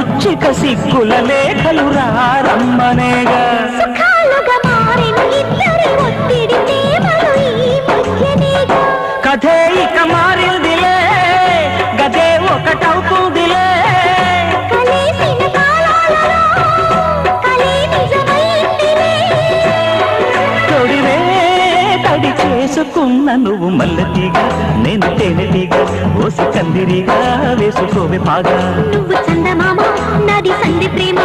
కుచ్చిక సిగ్గుల లేఖలు రమ్మనేగా కథే ఇక మారిందిలే గదే ఒకటవుతుందిలే తొడివే తడి చేసుకున్న నువ్వు మల్లెతీగా నేను తేనెటీగా ఓసి కందిరిగా వేసుకోవే పాగా నువ్వు చందమామ నాది సంధి ప్రేమ